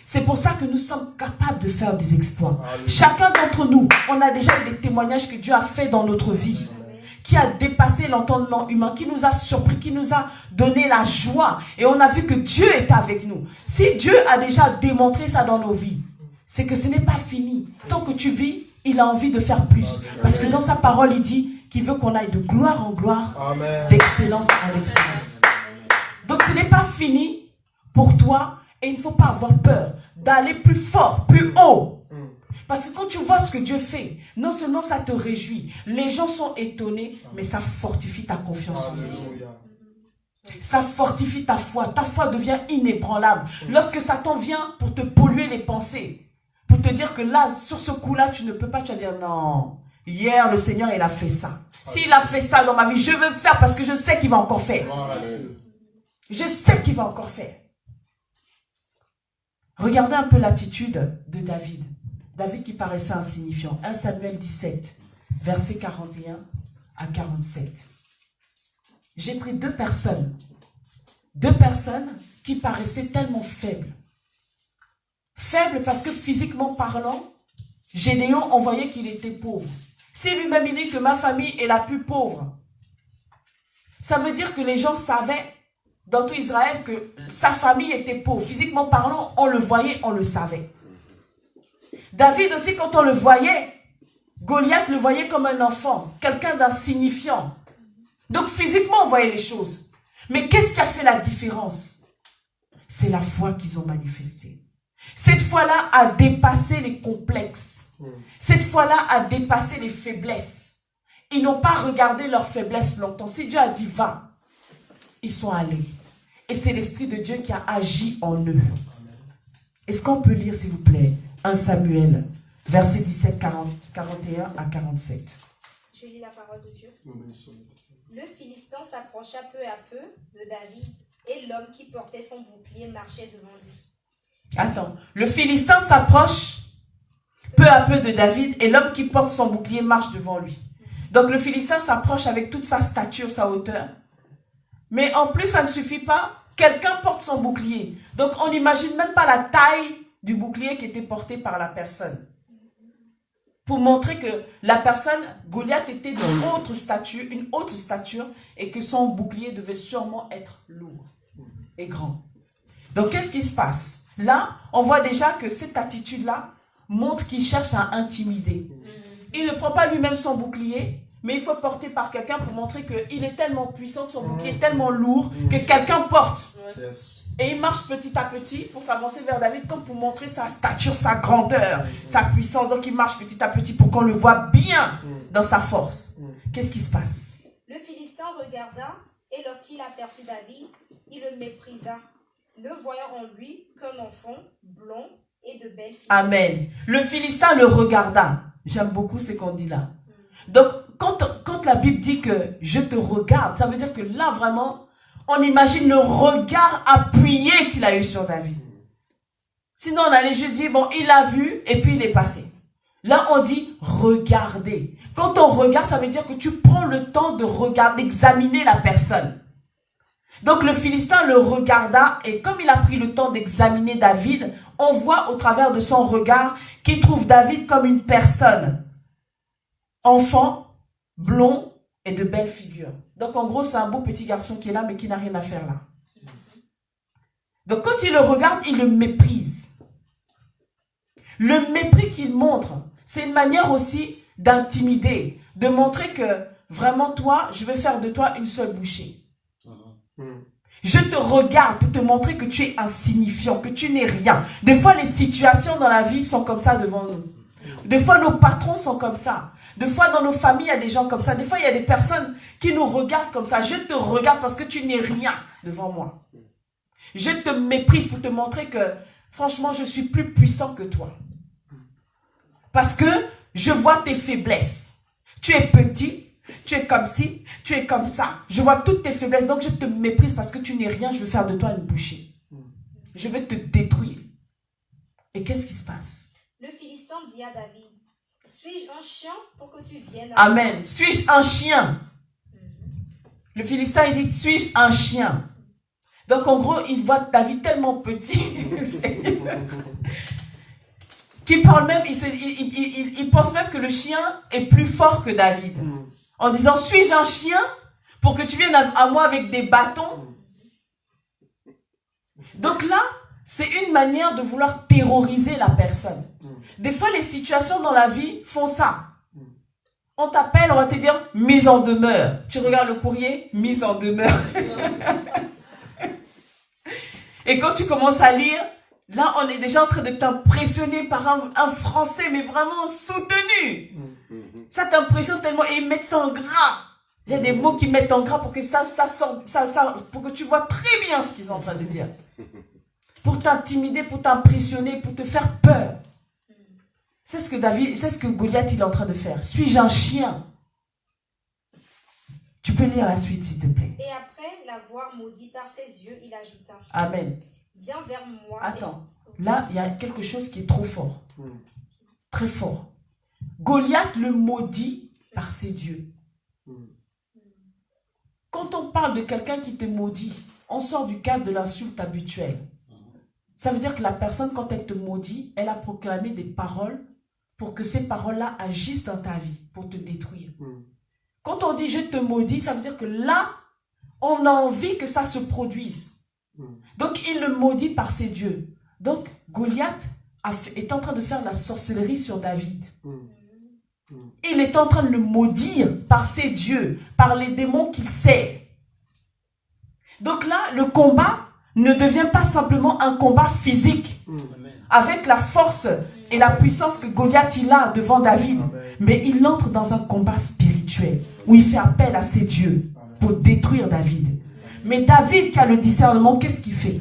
C'est pour ça que nous sommes capables de faire des exploits. Chacun d'entre nous, on a déjà des témoignages que Dieu a fait dans notre vie, qui a dépassé l'entendement humain, qui nous a surpris, qui nous a donné la joie. Et on a vu que Dieu est avec nous. Si Dieu a déjà démontré ça dans nos vies, c'est que ce n'est pas fini. Tant que tu vis, il a envie de faire plus. Parce que dans sa parole, il dit qu'il veut qu'on aille de gloire en gloire, d'excellence en excellence. Donc ce n'est pas fini pour toi et il ne faut pas avoir peur d'aller plus fort, plus haut. Parce que quand tu vois ce que Dieu fait, non seulement ça te réjouit, les gens sont étonnés, mais ça fortifie ta confiance en Dieu. Ça fortifie ta foi devient inébranlable. Lorsque Satan vient pour te polluer les pensées, pour te dire que là, sur ce coup-là, tu ne peux pas, tu vas dire non, hier le Seigneur il a fait ça. S'il a fait ça dans ma vie, je veux faire parce que je sais qu'il va encore faire. Je sais qu'il va encore faire. Regardez un peu l'attitude de David. David qui paraissait insignifiant. 1 Samuel 17, versets 41 à 47. J'ai pris deux personnes qui paraissaient tellement faibles. Faibles parce que physiquement parlant, Gédéon, on voyait qu'il était pauvre. Si lui-même il dit que ma famille est la plus pauvre, ça veut dire que les gens savaient dans tout Israël que sa famille était pauvre. Physiquement parlant, on le voyait, on le savait. David aussi, quand on le voyait, Goliath le voyait comme un enfant, quelqu'un d'insignifiant. Donc physiquement, on voyait les choses. Mais qu'est-ce qui a fait la différence? C'est la foi qu'ils ont manifestée. Cette foi-là a dépassé les complexes. Cette foi-là a dépassé les faiblesses. Ils n'ont pas regardé leurs faiblesses longtemps. Si Dieu a dit va, ils sont allés. Et c'est l'Esprit de Dieu qui a agi en eux. Est-ce qu'on peut lire, s'il vous plaît, 1 Samuel, verset 17, 41 à 47. Je lis la parole de Dieu. Le Philistin s'approcha peu à peu de David, et l'homme qui portait son bouclier marchait devant lui. Attends, le Philistin s'approche peu à peu de David, et l'homme qui porte son bouclier marche devant lui. Donc le Philistin s'approche avec toute sa stature, sa hauteur. Mais en plus, ça ne suffit pas. Quelqu'un porte son bouclier. Donc on n'imagine même pas la taille du bouclier qui était porté par la personne. Pour montrer que la personne, Goliath, était d'une autre stature, une haute stature, et que son bouclier devait sûrement être lourd et grand. Donc qu'est-ce qui se passe? Là, on voit déjà que cette attitude-là montre qu'il cherche à intimider. Il ne prend pas lui-même son bouclier, mais il faut porter par quelqu'un pour montrer qu'il est tellement puissant, que son bouclier est tellement lourd, que quelqu'un porte. Et il marche petit à petit pour s'avancer vers David, comme pour montrer sa stature, sa grandeur, sa puissance. Donc il marche petit à petit pour qu'on le voit bien dans sa force. Qu'est-ce qui se passe? Le Philistin regarda, et lorsqu'il aperçut David, il le méprisa, le voyant en lui comme enfant, blond et de belles filles. Amen. Le Philistin le regarda. J'aime beaucoup ce qu'on dit là. Donc, quand la Bible dit que je te regarde, ça veut dire que là, vraiment, on imagine le regard appuyé qu'il a eu sur David. Sinon, on allait juste dire, bon, il a vu et puis il est passé. Là, on dit regarder. Quand on regarde, ça veut dire que tu prends le temps de regarder, d'examiner la personne. Donc, le Philistin le regarda et comme il a pris le temps d'examiner David, on voit au travers de son regard qu'il trouve David comme une personne. Enfant, blond et de belles figures. Donc en gros, c'est un beau petit garçon qui est là, mais qui n'a rien à faire là. Donc quand il le regarde, il le méprise. Le mépris qu'il montre, c'est une manière aussi d'intimider, de montrer que vraiment toi, je vais faire de toi une seule bouchée. Je te regarde pour te montrer que tu es insignifiant, que tu n'es rien. Des fois, les situations dans la vie sont comme ça devant nous. Des fois, nos patrons sont comme ça. Des fois, dans nos familles, il y a des gens comme ça. Des fois, il y a des personnes qui nous regardent comme ça. Je te regarde parce que tu n'es rien devant moi. Je te méprise pour te montrer que, franchement, je suis plus puissant que toi. Parce que je vois tes faiblesses. Tu es petit, tu es comme ci, tu es comme ça. Je vois toutes tes faiblesses. Donc, je te méprise parce que tu n'es rien. Je veux faire de toi une bouchée. Je vais te détruire. Et qu'est-ce qui se passe? Le Philistin dit à David, suis-je un chien pour que tu viennes à Amen. Moi? Suis-je un chien? Le Philistin, il dit, suis-je un chien? Donc en gros, il voit David tellement petit qu'il parle même, il pense même que le chien est plus fort que David. En disant, suis-je un chien pour que tu viennes à moi avec des bâtons? Donc là, c'est une manière de vouloir terroriser la personne. Des fois, les situations dans la vie font ça. On t'appelle, on va te dire mise en demeure. Tu regardes le courrier, mise en demeure. Et quand tu commences à lire, là, on est déjà en train de t'impressionner par un français, mais vraiment soutenu. Ça t'impressionne tellement, et ils mettent ça en gras. Il y a des mots qu'ils mettent en gras pour que ça sorte, pour que tu vois très bien ce qu'ils sont en train de dire. Pour t'intimider, pour t'impressionner, pour te faire peur. C'est ce que Goliath il est en train de faire. Suis-je un chien? Tu peux lire la suite, s'il te plaît. Et après l'avoir maudit par ses yeux, il ajouta. Amen. Viens vers moi. Attends, là, il y a quelque chose qui est trop fort. Très fort. Goliath le maudit par ses dieux. Quand on parle de quelqu'un qui te maudit, on sort du cadre de l'insulte habituelle. Ça veut dire que la personne, quand elle te maudit, elle a proclamé des paroles pour que ces paroles-là agissent dans ta vie, pour te détruire. Quand on dit « je te maudis », ça veut dire que là, on a envie que ça se produise. Donc, il le maudit par ses dieux. Donc, Goliath est en train de faire la sorcellerie sur David. Il est en train de le maudire par ses dieux, par les démons qu'il sait. Donc là, le combat ne devient pas simplement un combat physique, avec la force et la puissance que Goliath il a devant David. Mais il entre dans un combat spirituel, où il fait appel à ses dieux pour détruire David. Mais David qui a le discernement, qu'est-ce qu'il fait?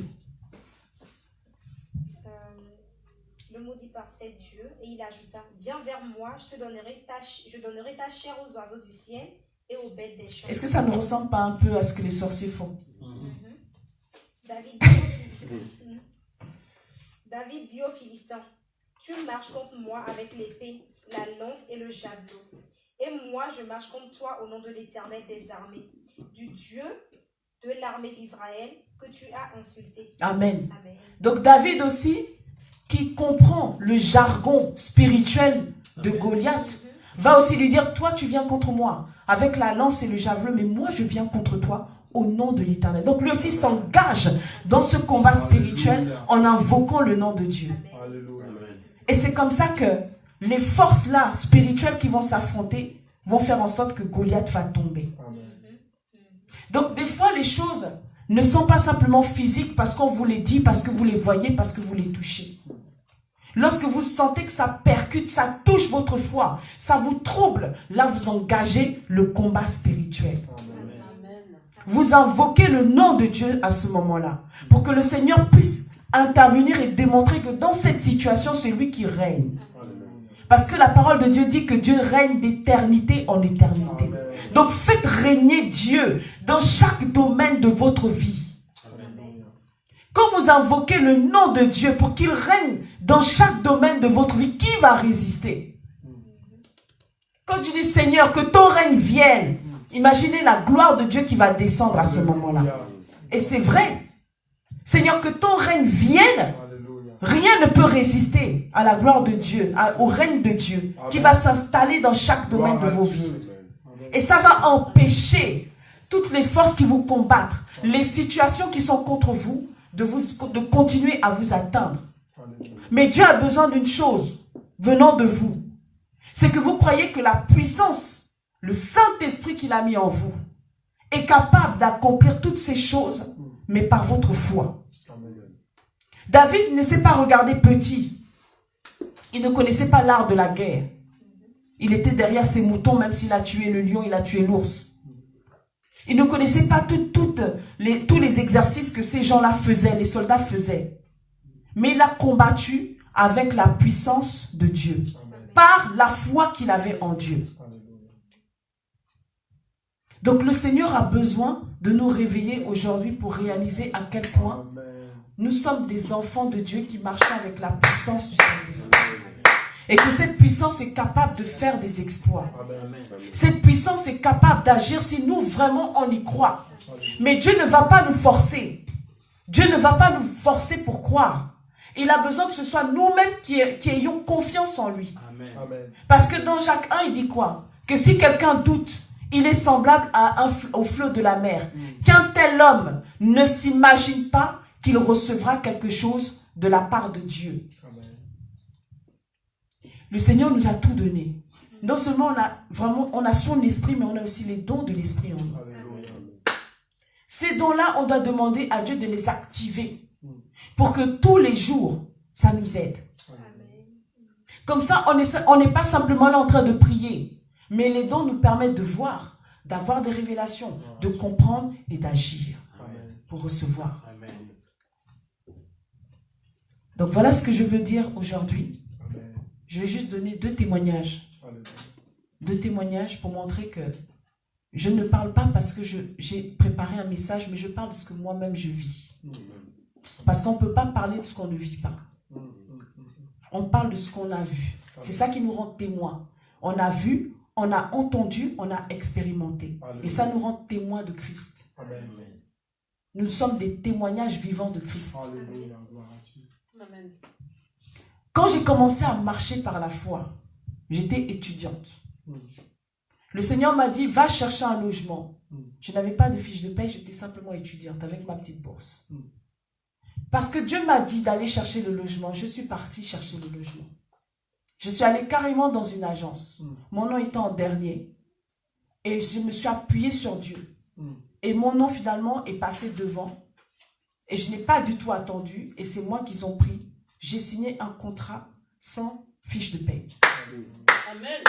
Le maudit par ses dieux, et il ajouta, viens vers moi, je donnerai ta chair aux oiseaux du ciel et aux bêtes des champs. Est-ce que ça ne ressemble pas un peu à ce que les sorciers font? David dit aux Philistins, tu marches contre moi avec l'épée, la lance et le javelot. Et moi, je marche contre toi au nom de l'Éternel des armées, du Dieu de l'armée d'Israël que tu as insulté. Amen. Amen. Donc David aussi, qui comprend le jargon spirituel de Goliath, va aussi lui dire, toi tu viens contre moi avec la lance et le javelot, mais moi je viens contre toi au nom de l'Éternel. Donc lui aussi s'engage dans ce combat spirituel en invoquant le nom de Dieu. Alléluia. Et c'est comme ça que les forces là spirituelles qui vont s'affronter vont faire en sorte que Goliath va tomber. Amen. Donc des fois les choses ne sont pas simplement physiques parce qu'on vous les dit, parce que vous les voyez, parce que vous les touchez. Lorsque vous sentez que ça percute, ça touche votre foi, ça vous trouble, là vous engagez le combat spirituel. Vous invoquez le nom de Dieu à ce moment-là, pour que le Seigneur puisse intervenir et démontrer que dans cette situation, c'est lui qui règne. Parce que la parole de Dieu dit que Dieu règne d'éternité en éternité. Donc faites régner Dieu dans chaque domaine de votre vie. Quand vous invoquez le nom de Dieu pour qu'il règne dans chaque domaine de votre vie, qui va résister? Quand tu dis Seigneur, que ton règne vienne, imaginez la gloire de Dieu qui va descendre à ce moment-là. Et c'est vrai. Seigneur, que ton règne vienne, rien ne peut résister à la gloire de Dieu, au règne de Dieu, qui va s'installer dans chaque domaine de vos vies. Et ça va empêcher toutes les forces qui vous combattent, les situations qui sont contre vous, de continuer à vous atteindre. Mais Dieu a besoin d'une chose venant de vous. C'est que vous croyez que la puissance, le Saint-Esprit qu'il a mis en vous, est capable d'accomplir toutes ces choses, mais par votre foi. David ne s'est pas regardé petit. Il ne connaissait pas l'art de la guerre. Il était derrière ses moutons, même s'il a tué le lion, il a tué l'ours. Il ne connaissait pas tous les exercices que ces gens-là faisaient, les soldats faisaient. Mais il a combattu avec la puissance de Dieu, par la foi qu'il avait en Dieu. Donc le Seigneur a besoin de nous réveiller aujourd'hui pour réaliser à quel point nous sommes des enfants de Dieu qui marchent avec la puissance du Saint-Esprit. Et que cette puissance est capable de faire des exploits. Cette puissance est capable d'agir si nous vraiment on y croit. Mais Dieu ne va pas nous forcer. Dieu ne va pas nous forcer pour croire. Il a besoin que ce soit nous-mêmes qui ayons confiance en lui. Amen. Amen. Parce que dans Jacques 1, il dit quoi? Que si quelqu'un doute, il est semblable au flot de la mer. Qu'un tel homme ne s'imagine pas qu'il recevra quelque chose de la part de Dieu. Amen. Le Seigneur nous a tout donné. Non seulement on a son esprit, mais on a aussi les dons de l'esprit en nous. Alléluia. Ces dons-là, on doit demander à Dieu de les activer pour que tous les jours, ça nous aide. Amen. Comme ça, on n'est pas simplement là en train de prier, mais les dons nous permettent de voir, d'avoir des révélations, de comprendre et d'agir Amen. pour recevoir. Amen. Donc voilà ce que je veux dire aujourd'hui. Amen. Je vais juste donner 2 témoignages. Alléluia. 2 témoignages pour montrer que je ne parle pas parce que j'ai préparé un message, mais je parle de ce que moi-même je vis. Parce qu'on ne peut pas parler de ce qu'on ne vit pas. On parle de ce qu'on a vu. C'est ça qui nous rend témoins. On a vu, on a entendu, on a expérimenté. Et ça nous rend témoins de Christ. Amen. Nous sommes des témoignages vivants de Christ. Alléluia. Gloire à Dieu. Amen. Quand j'ai commencé à marcher par la foi, j'étais étudiante. Le Seigneur m'a dit, va chercher un logement. Je n'avais pas de fiche de paie, j'étais simplement étudiante avec ma petite bourse. Parce que Dieu m'a dit d'aller chercher le logement, je suis partie chercher le logement. Je suis allée carrément dans une agence. Mon nom était en dernier. Et je me suis appuyée sur Dieu. Et mon nom finalement est passé devant. Et je n'ai pas du tout attendu. Et c'est moi qu'ils ont pris. J'ai signé un contrat sans fiche de paie. Amen.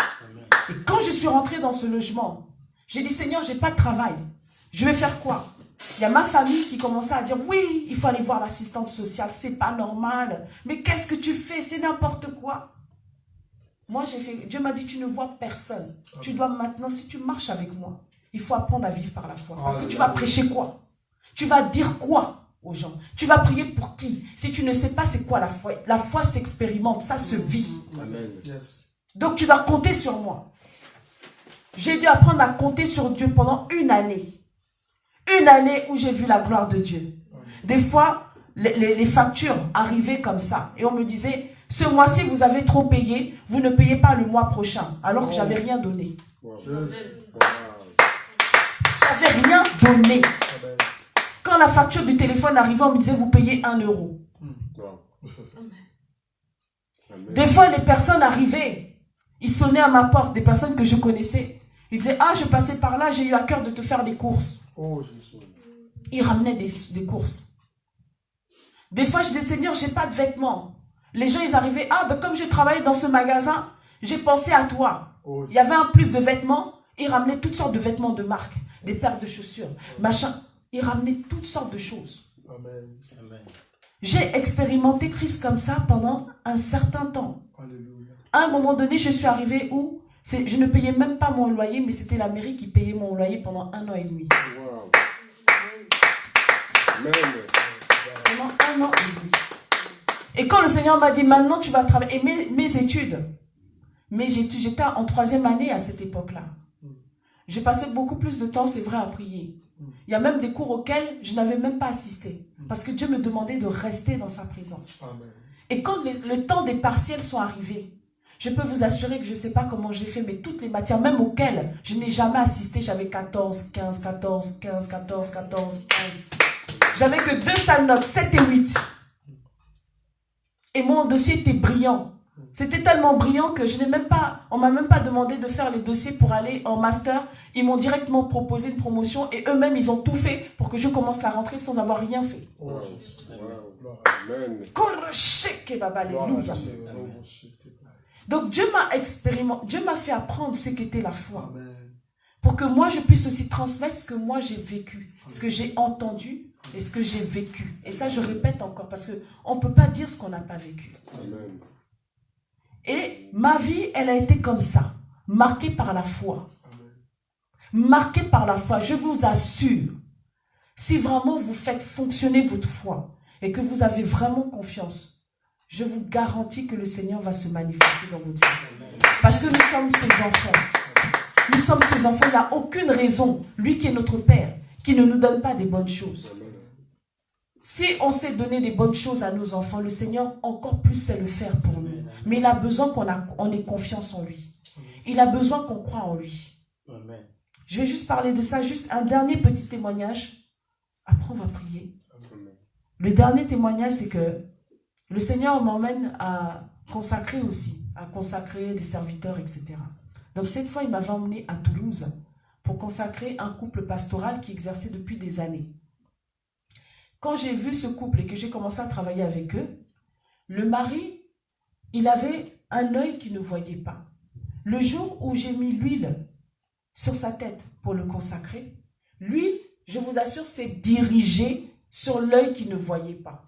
Et quand je suis rentrée dans ce logement, j'ai dit, Seigneur, je n'ai pas de travail. Je vais faire quoi? Il y a ma famille qui commençait à dire, oui, il faut aller voir l'assistante sociale, c'est pas normal. Mais qu'est-ce que tu fais? C'est n'importe quoi. Moi, Dieu m'a dit, tu ne vois personne. Tu dois maintenant, si tu marches avec moi, il faut apprendre à vivre par la foi. Parce que tu vas prêcher quoi? Tu vas dire quoi aux gens? Tu vas prier pour qui? Si tu ne sais pas c'est quoi la foi, la foi s'expérimente, ça se vit. Amen. Yes. Donc tu vas compter sur moi. J'ai dû apprendre à compter sur Dieu pendant 1 année. 1 année où j'ai vu la gloire de Dieu. Des fois, les factures arrivaient comme ça. Et on me disait, ce mois-ci, vous avez trop payé, vous ne payez pas le mois prochain. Alors que j'avais rien donné. J'avais rien donné. Amen. Quand la facture du téléphone arrivait, on me disait, vous payez 1 euro. Des fois, les personnes arrivaient. Ils sonnaient à ma porte, des personnes que je connaissais. Ils disaient, ah, je passais par là, j'ai eu à cœur de te faire des courses. Oh Jésus. Ils ramenaient des courses. Des fois, je disais, Seigneur, j'ai pas de vêtements. Les gens, ils arrivaient, ah, ben, comme je travaillais dans ce magasin, j'ai pensé à toi. Oh, Il y avait un plus de vêtements. Ils ramenaient toutes sortes de vêtements de marque, des paires de chaussures, machin. Ils ramenaient toutes sortes de choses. Amen. Amen. J'ai expérimenté Christ comme ça pendant un certain temps. Alléluia. À un moment donné, je suis arrivée où je ne payais même pas mon loyer, mais c'était la mairie qui payait mon loyer pendant 1 an et demi. Wow. Amen. Pendant 1 an et demi. Et quand le Seigneur m'a dit, maintenant tu vas travailler, et mes études, j'étais en 3e année à cette époque-là. J'ai passé beaucoup plus de temps, c'est vrai, à prier. Il y a même des cours auxquels je n'avais même pas assisté. Parce que Dieu me demandait de rester dans sa présence. Amen. Et quand le temps des partiels sont arrivés, je peux vous assurer que je ne sais pas comment j'ai fait, mais toutes les matières, même auxquelles je n'ai jamais assisté, j'avais 14, 15, 14, 15, 14, 14, 15. J'avais que 2 sales notes, 7 et 8. Et mon dossier était brillant. C'était tellement brillant que on m'a même pas demandé de faire les dossiers pour aller en master. Ils m'ont directement proposé une promotion et eux-mêmes, ils ont tout fait pour que je commence la rentrée sans avoir rien fait. Oh Jésus. Wow. Gloire à Dieu. Amen. Gloire à Alléluia. Dieu. Oh, mon Jésus. Donc Dieu m'a fait apprendre ce qu'était la foi. Amen. Pour que moi, je puisse aussi transmettre ce que moi j'ai vécu, ce que j'ai entendu et ce que j'ai vécu. Et ça, je répète encore, parce qu'on ne peut pas dire ce qu'on n'a pas vécu. Amen. Et ma vie, elle a été comme ça, marquée par la foi. Amen. Marquée par la foi, je vous assure, si vraiment vous faites fonctionner votre foi et que vous avez vraiment confiance, je vous garantis que le Seigneur va se manifester dans votre vie. Parce que nous sommes ses enfants. Nous sommes ses enfants, il n'y a aucune raison, lui qui est notre Père, qui ne nous donne pas des bonnes choses. Si on sait donner des bonnes choses à nos enfants, le Seigneur encore plus sait le faire pour nous. Mais il a besoin qu'on ait confiance en lui. Il a besoin qu'on croie en lui. Amen. Je vais juste parler de ça, juste un dernier petit témoignage. Après, on va prier. Le dernier témoignage, c'est que le Seigneur m'emmène à consacrer aussi, à consacrer les serviteurs, etc. Donc cette fois, il m'avait emmené à Toulouse pour consacrer un couple pastoral qui exerçait depuis des années. Quand j'ai vu ce couple et que j'ai commencé à travailler avec eux, le mari, il avait un œil qui ne voyait pas. Le jour où j'ai mis l'huile sur sa tête pour le consacrer, l'huile, je vous assure, s'est dirigée sur l'œil qui ne voyait pas.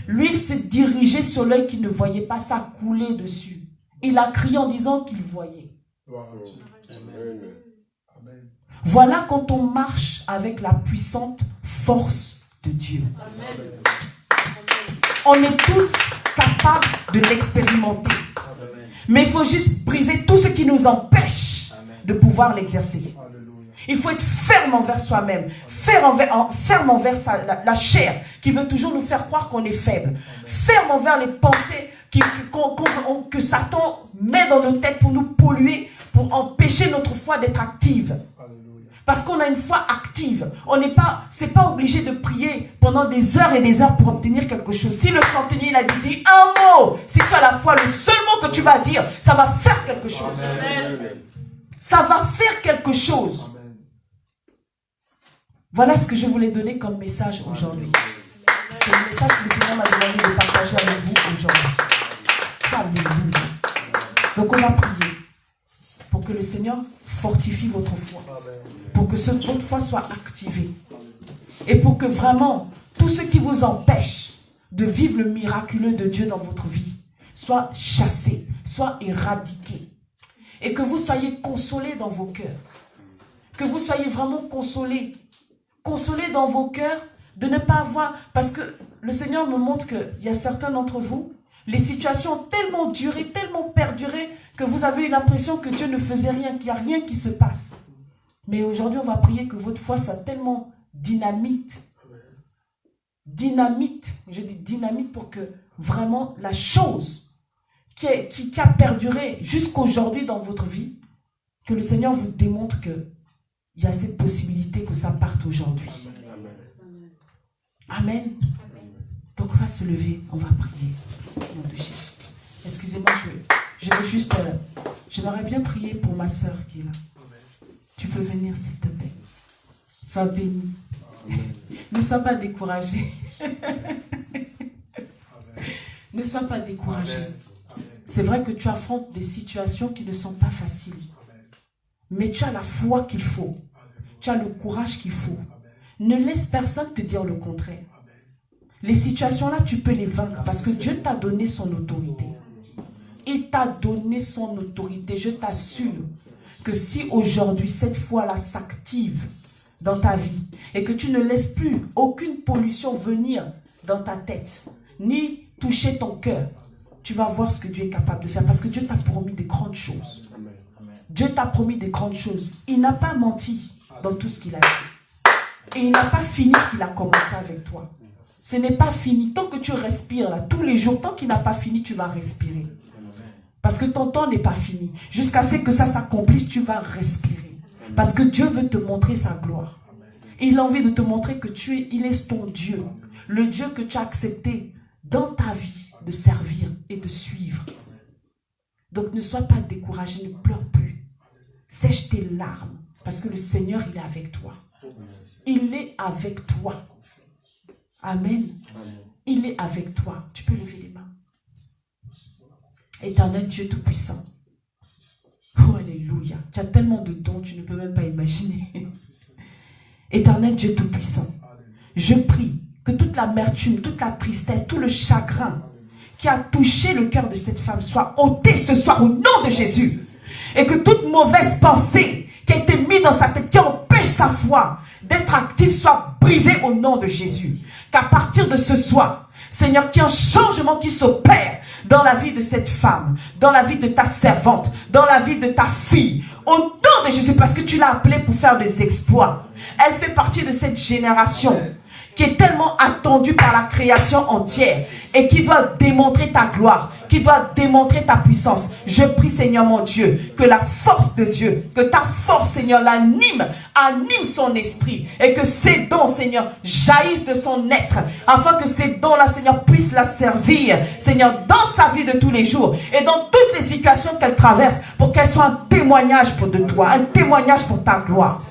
L'huile s'est dirigée sur l'œil qui ne voyait pas, ça coulait dessus. Il a crié en disant qu'il voyait. Amen. Voilà quand on marche avec la puissante force de Dieu. Amen. On est tous capables de l'expérimenter. Mais il faut juste briser tout ce qui nous empêche de pouvoir l'exercer. Il faut être ferme envers soi-même, ferme envers la chair qui veut toujours nous faire croire qu'on est faible, ferme envers les pensées que Satan met dans nos têtes pour nous polluer, pour empêcher notre foi d'être active. Parce qu'on a une foi active. C'est pas obligé de prier pendant des heures et des heures pour obtenir quelque chose. Si le centenier a dit un mot, si tu as la foi, le seul mot que tu vas dire, ça va faire quelque chose. Amen. Ça va faire quelque chose. Voilà ce que je voulais donner comme message aujourd'hui. C'est le message que le Seigneur m'a demandé de partager avec vous aujourd'hui. Alléluia. Donc on va prier pour que le Seigneur fortifie votre foi. Pour que votre foi soit activée. Et pour que vraiment, tout ce qui vous empêche de vivre le miraculeux de Dieu dans votre vie soit chassé, soit éradiqué. Et que vous soyez consolés dans vos cœurs. Que vous soyez vraiment consolés. Consolés dans vos cœurs de ne pas avoir... Parce que le Seigneur me montre qu'il y a certains d'entre vous, les situations ont tellement duré, tellement perduré, que vous avez eu l'impression que Dieu ne faisait rien, qu'il n'y a rien qui se passe. Mais aujourd'hui, on va prier que votre foi soit tellement dynamite. Dynamite, je dis dynamite pour que vraiment la chose qui a perduré jusqu'aujourd'hui dans votre vie, que le Seigneur vous démontre que il y a cette possibilité que ça parte aujourd'hui. Amen. Donc on va se lever, on va prier. Au nom de Jésus. Excusez-moi, je vais juste... j'aimerais bien prier pour ma soeur qui est là. Tu peux venir s'il te plaît. Sois béni. Ne sois pas découragé. Ne sois pas découragé. C'est vrai que tu affrontes des situations qui ne sont pas faciles. Mais tu as la foi qu'il faut. Tu as le courage qu'il faut. Ne laisse personne te dire le contraire. Les situations-là, tu peux les vaincre parce que Dieu t'a donné son autorité. Il t'a donné son autorité. Je t'assure que si aujourd'hui, cette foi-là s'active dans ta vie et que tu ne laisses plus aucune pollution venir dans ta tête, ni toucher ton cœur, tu vas voir ce que Dieu est capable de faire parce que Dieu t'a promis des grandes choses. Dieu t'a promis des grandes choses. Il n'a pas menti dans tout ce qu'il a dit. Et il n'a pas fini ce qu'il a commencé avec toi. Ce n'est pas fini. Tant que tu respires là, tous les jours, tant qu'il n'a pas fini, tu vas respirer. Parce que ton temps n'est pas fini. Jusqu'à ce que ça s'accomplisse, tu vas respirer. Parce que Dieu veut te montrer sa gloire. Et il a envie de te montrer que il est ton Dieu. Le Dieu que tu as accepté dans ta vie de servir et de suivre. Donc ne sois pas découragé, ne pleure plus. Sèche tes larmes. Parce que le Seigneur, il est avec toi. Il est avec toi. Amen. Il est avec toi. Tu peux lever les mains. Éternel Dieu Tout-Puissant. Oh, alléluia. Tu as tellement de dons, tu ne peux même pas imaginer. Éternel Dieu Tout-Puissant. Je prie que toute l'amertume, toute la tristesse, tout le chagrin qui a touché le cœur de cette femme soit ôté ce soir au nom de Jésus. Et que toute mauvaise pensée qui a été mise dans sa tête, qui empêche sa foi d'être active, soit brisée au nom de Jésus. Qu'à partir de ce soir, Seigneur, qu'il y ait un changement qui s'opère dans la vie de cette femme, dans la vie de ta servante, dans la vie de ta fille. Au nom de Jésus, parce que tu l'as appelée pour faire des exploits. Elle fait partie de cette génération qui est tellement attendu par la création entière et qui doit démontrer ta gloire, qui doit démontrer ta puissance. Je prie, Seigneur mon Dieu, que la force de Dieu, que ta force, Seigneur, anime son esprit et que ces dons, Seigneur, jaillissent de son être afin que ces dons-là, Seigneur, puissent la servir, Seigneur, dans sa vie de tous les jours et dans toutes les situations qu'elle traverse pour qu'elle soit un témoignage de toi, un témoignage pour ta gloire.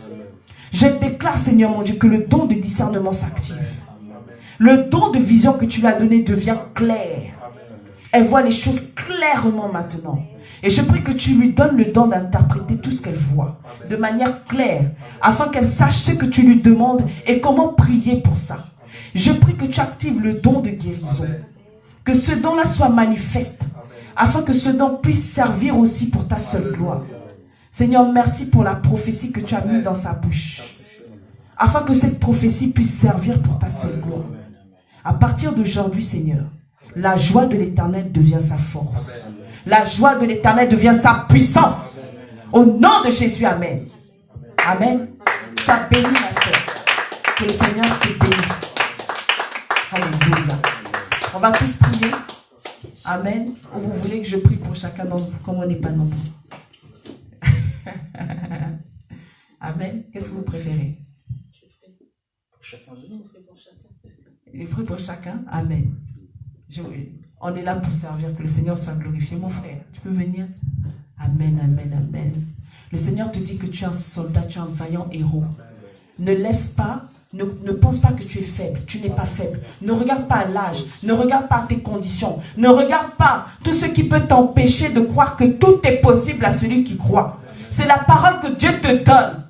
Je déclare, Seigneur mon Dieu, que le don de discernement s'active. Le don de vision que tu lui as donné devient clair. Elle voit les choses clairement maintenant. Et je prie que tu lui donnes le don d'interpréter tout ce qu'elle voit de manière claire, afin qu'elle sache ce que tu lui demandes et comment prier pour ça. Je prie que tu actives le don de guérison. Que ce don-là soit manifeste, afin que ce don puisse servir aussi pour ta seule gloire. Seigneur, merci pour la prophétie que tu as mise dans sa bouche, afin que cette prophétie puisse servir pour ta seule gloire. À partir d'aujourd'hui, Seigneur, la joie de l'Éternel devient sa force. La joie de l'Éternel devient sa puissance. Au nom de Jésus, Amen. Amen. Sois bénie, ma soeur. Que le Seigneur te bénisse. Alléluia. On va tous prier. Amen. Ou vous voulez que je prie pour chacun d'entre vous, comme on n'est pas nombreux. Amen. Qu'est-ce que vous préférez? Pour chacun de nous, on prie pour chacun. Je prie pour chacun. Amen. On est là pour servir. Que le Seigneur soit glorifié. Mon frère, tu peux venir? Amen, amen, amen. Le Seigneur te dit que tu es un soldat, tu es un vaillant héros. Ne laisse pas, ne pense pas que tu es faible. Tu n'es pas faible. Ne regarde pas l'âge. Ne regarde pas tes conditions. Ne regarde pas tout ce qui peut t'empêcher de croire que tout est possible à celui qui croit. C'est la parole que Dieu te donne.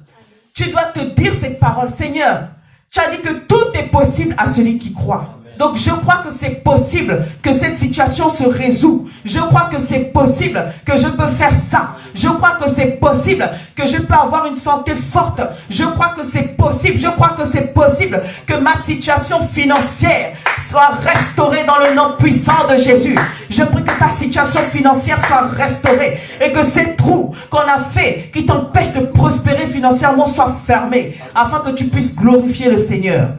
Tu dois te dire cette parole. Seigneur, tu as dit que tout est possible à celui qui croit. Donc je crois que c'est possible que cette situation se résout. Je crois que c'est possible que je peux faire ça. Je crois que c'est possible que je peux avoir une santé forte. Je crois que c'est possible. Je crois que c'est possible que ma situation financière soit restaurée dans le nom puissant de Jésus. Je prie que ta situation financière soit restaurée et que ces trous qu'on a fait qui t'empêchent de prospérer financièrement soient fermés afin que tu puisses glorifier le Seigneur.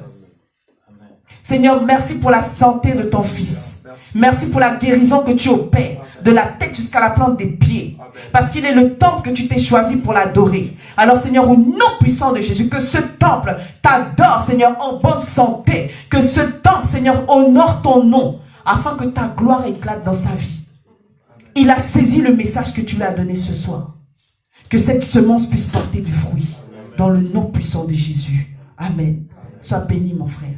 Seigneur, merci pour la santé de ton fils. Merci pour la guérison que tu opères, de la tête jusqu'à la plante des pieds. Parce qu'il est le temple que tu t'es choisi pour l'adorer. Alors Seigneur, au nom puissant de Jésus, que ce temple t'adore, Seigneur, en bonne santé. Que ce temple, Seigneur, honore ton nom, afin que ta gloire éclate dans sa vie. Il a saisi le message que tu lui as donné ce soir. Que cette semence puisse porter du fruit. Dans le nom puissant de Jésus. Amen. Sois béni, mon frère.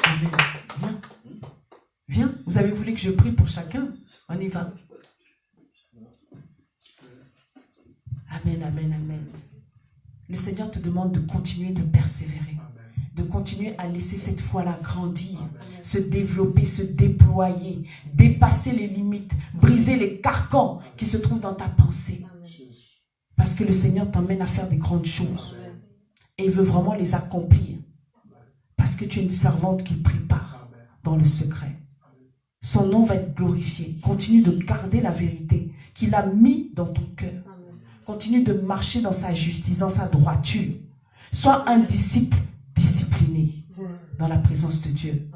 Amen. Viens. Viens. Vous avez voulu que je prie pour chacun? On y va. Amen, amen, amen. Le Seigneur te demande de continuer de persévérer. De continuer à laisser cette foi-là grandir, se développer, se déployer, dépasser les limites, briser les carcans qui se trouvent dans ta pensée. Parce que le Seigneur t'emmène à faire des grandes choses. Et il veut vraiment les accomplir. Parce que tu es une servante qui prépare dans le secret. Son nom va être glorifié. Continue de garder la vérité qu'il a mis dans ton cœur. Continue de marcher dans sa justice, dans sa droiture. Sois un disciple discipliné dans la présence de Dieu.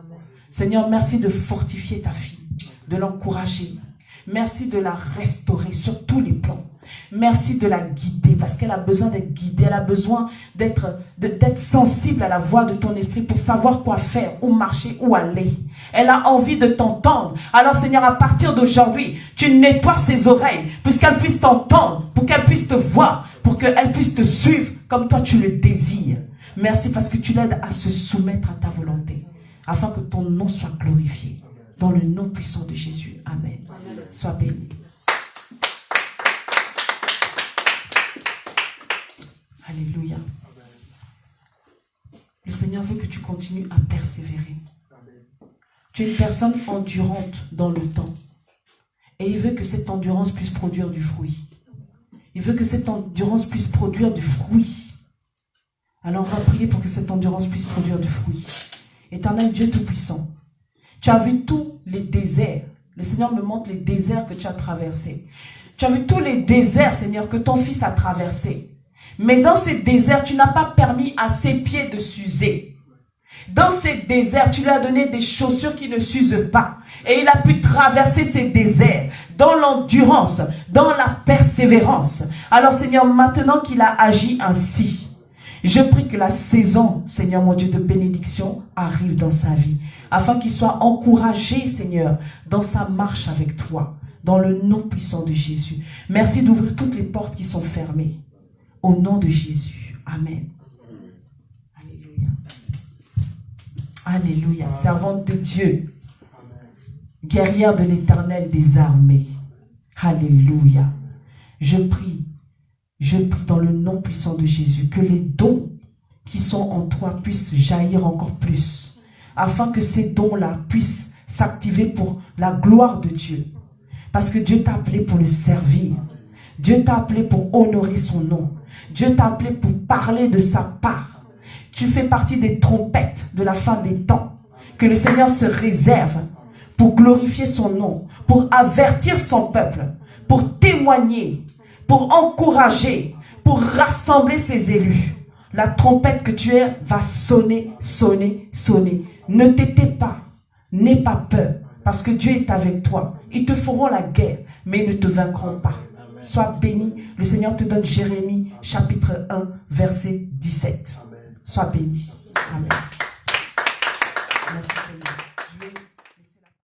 Seigneur, merci de fortifier ta fille, de l'encourager. Merci de la restaurer sur tous les plans. Merci de la guider parce qu'elle a besoin d'être guidée. Elle a besoin d'être sensible à la voix de ton esprit pour savoir quoi faire, où marcher, où aller. Elle a envie de t'entendre. Alors Seigneur, à partir d'aujourd'hui, tu nettoies ses oreilles puisqu'elle puisse t'entendre, pour qu'elle puisse te voir, pour qu'elle puisse te suivre comme toi tu le désires. Merci parce que tu l'aides à se soumettre à ta volonté afin que ton nom soit glorifié. Dans le nom puissant de Jésus. Amen. Sois béni. Alléluia. Le Seigneur veut que tu continues à persévérer. Tu es une personne endurante dans le temps. Et il veut que cette endurance puisse produire du fruit. Il veut que cette endurance puisse produire du fruit. Alors on va prier pour que cette endurance puisse produire du fruit. Éternel Dieu Tout-Puissant, tu as vu tous les déserts. Le Seigneur me montre les déserts que tu as traversés. Tu as vu tous les déserts, Seigneur, que ton fils a traversés. Mais dans ces déserts, tu n'as pas permis à ses pieds de s'user. Dans ces déserts, tu lui as donné des chaussures qui ne s'usent pas. Et il a pu traverser ces déserts dans l'endurance, dans la persévérance. Alors Seigneur, maintenant qu'il a agi ainsi, je prie que la saison, Seigneur mon Dieu, de bénédiction arrive dans sa vie. Afin qu'il soit encouragé, Seigneur, dans sa marche avec toi. Dans le nom puissant de Jésus. Merci d'ouvrir toutes les portes qui sont fermées. Au nom de Jésus. Amen. Alléluia. Alléluia. Servante de Dieu. Guerrière de l'Éternel des armées. Alléluia. Je prie dans le nom puissant de Jésus que les dons qui sont en toi puissent jaillir encore plus. Afin que ces dons-là puissent s'activer pour la gloire de Dieu. Parce que Dieu t'a appelé pour le servir. Dieu t'a appelé pour honorer son nom. Dieu t'a appelé pour parler de sa part. Tu fais partie des trompettes de la fin des temps. Que le Seigneur se réserve pour glorifier son nom, pour avertir son peuple, pour témoigner, pour encourager, pour rassembler ses élus. La trompette que tu es va sonner, sonner, sonner. Ne t'étais pas, n'aie pas peur, parce que Dieu est avec toi. Ils te feront la guerre, mais ils ne te vaincront pas. Sois béni. Le Seigneur te donne Jérémie, chapitre 1, verset 17. Sois béni. Amen.